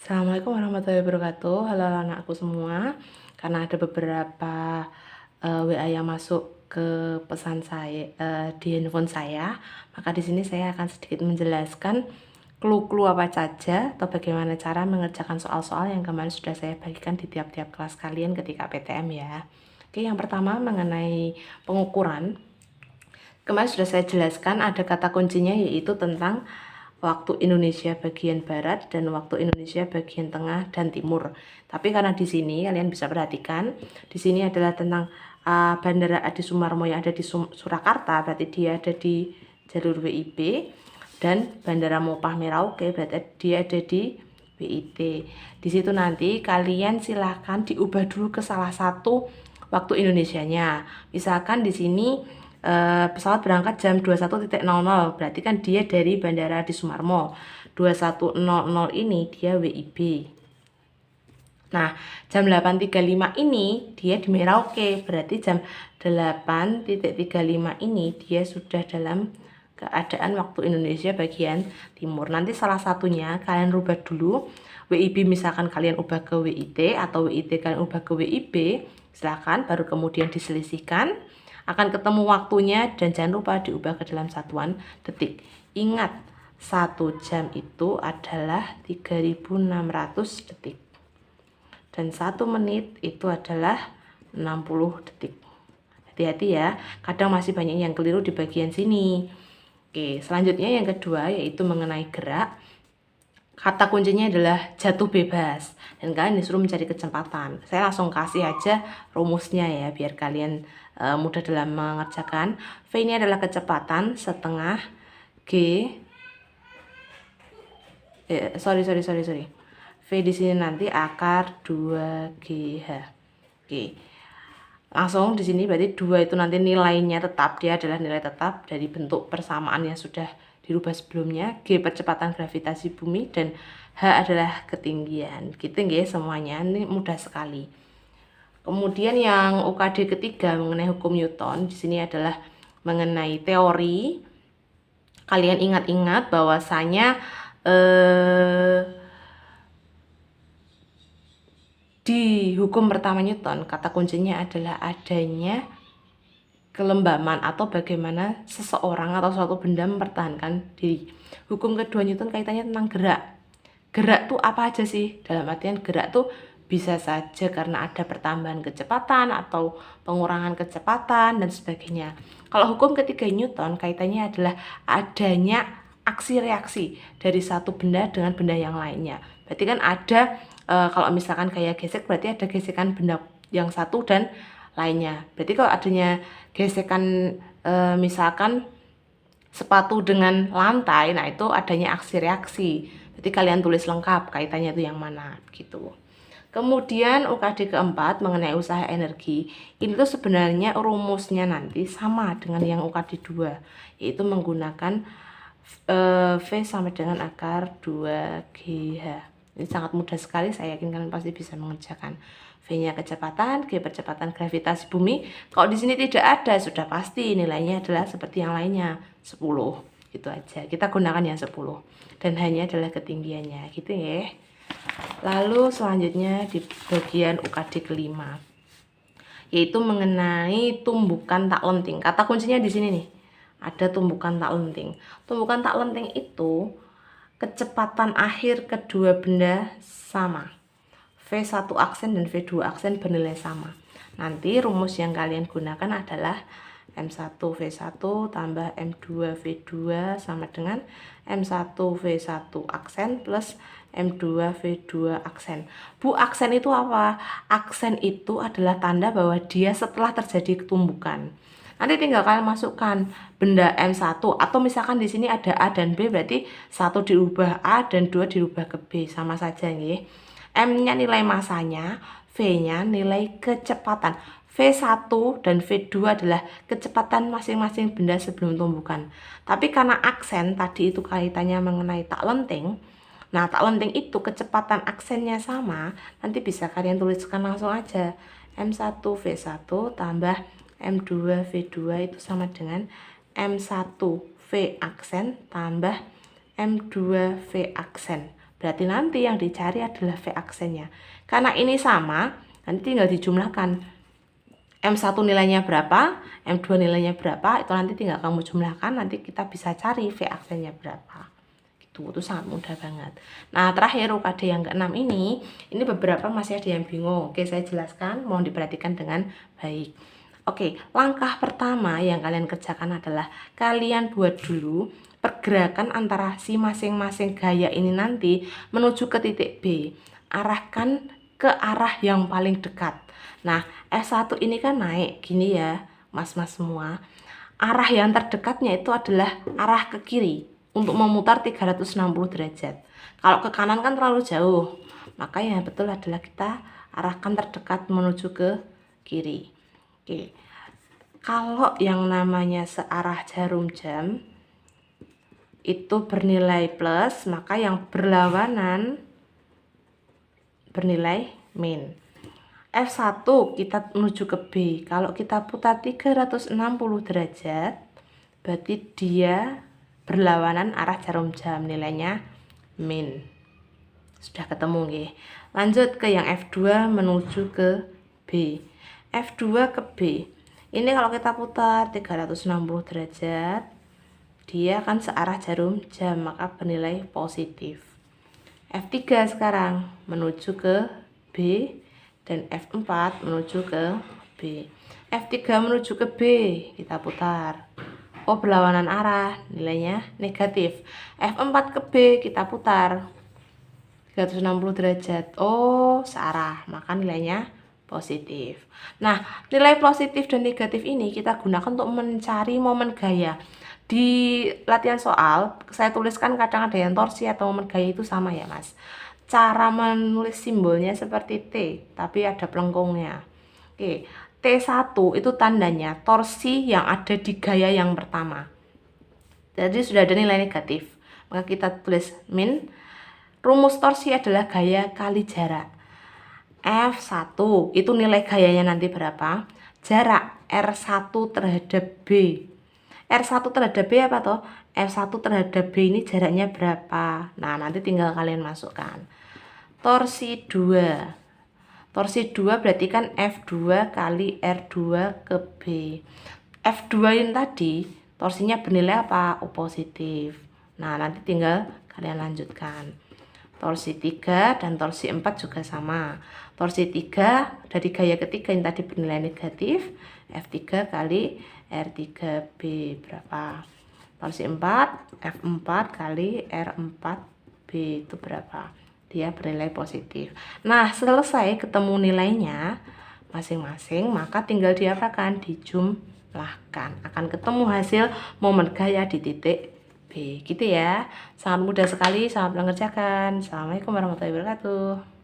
Assalamualaikum warahmatullahi wabarakatuh. Halo anakku semua. Karena ada beberapa WA yang masuk ke pesan saya di handphone saya, maka di sini saya akan sedikit menjelaskan clue-clue apa saja atau bagaimana cara mengerjakan soal-soal yang kemarin sudah saya bagikan di tiap-tiap kelas kalian ketika PTM ya. Oke, yang pertama mengenai pengukuran. Kemarin sudah saya jelaskan ada kata kuncinya yaitu tentang waktu Indonesia bagian barat dan waktu Indonesia bagian tengah dan timur. Tapi karena di sini kalian bisa perhatikan, di sini adalah tentang Bandara Adi Sumarmo yang ada di Surakarta, berarti dia ada di jalur WIB, dan Bandara Mopah Merauke berarti dia ada di WIT. Di situ nanti kalian silahkan diubah dulu ke salah satu waktu Indonesianya. Misalkan di sini pesawat berangkat jam 21.00, berarti kan dia dari Bandara Adi Sumarmo. 21.00 ini dia WIB. Nah, jam 8.35 ini dia di Merauke, berarti jam 8.35 ini dia sudah dalam keadaan waktu Indonesia bagian timur. Nanti salah satunya kalian rubah dulu. WIB misalkan kalian ubah ke WIT atau WIT kalian ubah ke WIB, silakan, baru kemudian diselisihkan. Akan ketemu waktunya dan jangan lupa diubah ke dalam satuan detik. Ingat, 1 jam itu adalah 3600 detik. Dan 1 menit itu adalah 60 detik. Hati-hati ya, kadang masih banyak yang keliru di bagian sini. Oke, selanjutnya yang kedua yaitu mengenai gerak. Kata kuncinya adalah jatuh bebas dan kalian disuruh mencari kecepatan. Saya langsung kasih aja rumusnya ya biar kalian mudah dalam mengerjakan. V ini adalah kecepatan setengah G. Sorry. V di sini nanti akar 2GH. Oke. Langsung di sini berarti 2 itu nanti nilainya tetap, dia adalah nilai tetap dari bentuk persamaan yang sudah dirubah sebelumnya. G percepatan gravitasi bumi dan H adalah ketinggian. Gitu nggih semuanya. Ini mudah sekali. Kemudian yang UKD ketiga mengenai hukum Newton, di sini adalah mengenai teori. Kalian ingat-ingat bahwasanya di hukum pertama Newton, kata kuncinya adalah adanya kelembaman atau bagaimana seseorang atau suatu benda mempertahankan diri. Hukum kedua Newton kaitannya tentang gerak. Gerak tuh apa aja sih? Dalam artian gerak tuh bisa saja karena ada pertambahan kecepatan atau pengurangan kecepatan dan sebagainya. Kalau hukum ketiga Newton kaitannya adalah adanya aksi reaksi dari satu benda dengan benda yang lainnya. Berarti kan ada kalau misalkan kayak gesek berarti ada gesekan benda yang satu dan lainnya. Berarti kalau adanya gesekan misalkan sepatu dengan lantai, nah itu adanya aksi reaksi. Berarti kalian tulis lengkap kaitannya itu yang mana gitu. Kemudian UKD keempat mengenai usaha energi. Ini tuh sebenarnya rumusnya nanti sama dengan yang UKD 2, yaitu menggunakan V sama dengan akar 2GH. Ini sangat mudah sekali, saya yakin kalian pasti bisa mengerjakan. V-nya kecepatan, G percepatan gravitasi bumi. Kalau di sini tidak ada, sudah pasti nilainya adalah seperti yang lainnya, 10. Gitu aja. Kita gunakan yang 10. Dan hanya adalah ketinggiannya, gitu ya. Lalu selanjutnya di bagian UKD kelima, yaitu mengenai tumbukan tak lenting. Kata kuncinya di sini nih. Ada tumbukan tak lenting. Tumbukan tak lenting itu kecepatan akhir kedua benda sama. V1 aksen dan V2 aksen bernilai sama. Nanti rumus yang kalian gunakan adalah M1 V1 tambah M2 V2 sama dengan M1 V1 aksen plus M2 V2 aksen. Bu, aksen itu apa? Aksen itu adalah tanda bahwa dia setelah terjadi tumbukan. Nanti tinggal kalian masukkan benda M1 atau misalkan di sini ada A dan B, berarti 1 dirubah A dan 2 dirubah ke B, sama saja nggih. M-nya nilai masanya, V-nya nilai kecepatan. V1 dan V2 adalah kecepatan masing-masing benda sebelum tumbukan. Tapi karena aksen tadi itu kaitannya mengenai tak lenting, nah tak lenting itu kecepatan aksennya sama, nanti bisa kalian tuliskan langsung aja. M1 V1 tambah M2 V2 itu sama dengan M1 V aksen tambah M2 V aksen Berarti nanti yang dicari adalah V aksennya. Karena ini sama, nanti tinggal dijumlahkan. M1 nilainya berapa, M2 nilainya berapa, itu nanti tinggal kamu jumlahkan, nanti kita bisa cari V aksennya berapa. Itu sangat mudah banget. Nah, terakhir UKD yang ke-6 ini beberapa masih ada yang bingung. Oke, saya jelaskan, mohon diperhatikan dengan baik. Oke, langkah pertama yang kalian kerjakan adalah kalian buat dulu pergerakan antara si masing-masing gaya ini nanti menuju ke titik B. Arahkan ke arah yang paling dekat. Nah, S1 ini kan naik gini ya, mas-mas semua. Arah yang terdekatnya itu adalah arah ke kiri untuk memutar 360 derajat. Kalau ke kanan kan terlalu jauh. Maka yang betul adalah kita arahkan terdekat menuju ke kiri. Oke. Kalau yang namanya searah jarum jam itu bernilai plus, maka yang berlawanan bernilai min. F1 kita menuju ke B. Kalau kita putar 360 derajat, berarti dia berlawanan arah jarum jam, nilainya min. Sudah ketemu nggih. Lanjut ke yang F2 menuju ke B. F2 ke B. Ini kalau kita putar 360 derajat, dia akan searah jarum jam, maka bernilai positif. F3 sekarang menuju ke B dan F4 menuju ke B. F3 menuju ke B, kita putar. Oh, berlawanan arah, nilainya negatif. F4 ke B, kita putar 360 derajat. Oh, searah, maka nilainya positif. Nah, nilai positif dan negatif ini kita gunakan untuk mencari momen gaya. Di latihan soal, saya tuliskan kadang ada yang torsi atau momen gaya itu sama ya, Mas. Cara menulis simbolnya seperti T, tapi ada pelengkungnya. Oke, T1 itu tandanya torsi yang ada di gaya yang pertama. Jadi sudah ada nilai negatif. Maka kita tulis min. Rumus torsi adalah gaya kali jarak. F1 itu nilai gayanya nanti berapa? Jarak R1 terhadap B. R1 terhadap B apa toh? F1 terhadap B ini jaraknya berapa? Nah, nanti tinggal kalian masukkan. Torsi 2. Torsi 2 berarti kan F2 kali R2 ke B. F2 ini tadi torsinya bernilai apa? O positif. Nah, nanti tinggal kalian lanjutkan. Torsi 3 dan torsi 4 juga sama. Torsi 3 dari gaya ketiga yang tadi bernilai negatif, F3 kali R3B berapa? Torsi 4, F4 kali R4B itu berapa? Dia bernilai positif. Nah, selesai ketemu nilainya masing-masing, maka tinggal diapakan? Dijumlahkan. Akan ketemu hasil momen gaya di titik B. Gitu ya. Sangat mudah sekali, sangat mengerjakan. Assalamualaikum warahmatullahi wabarakatuh.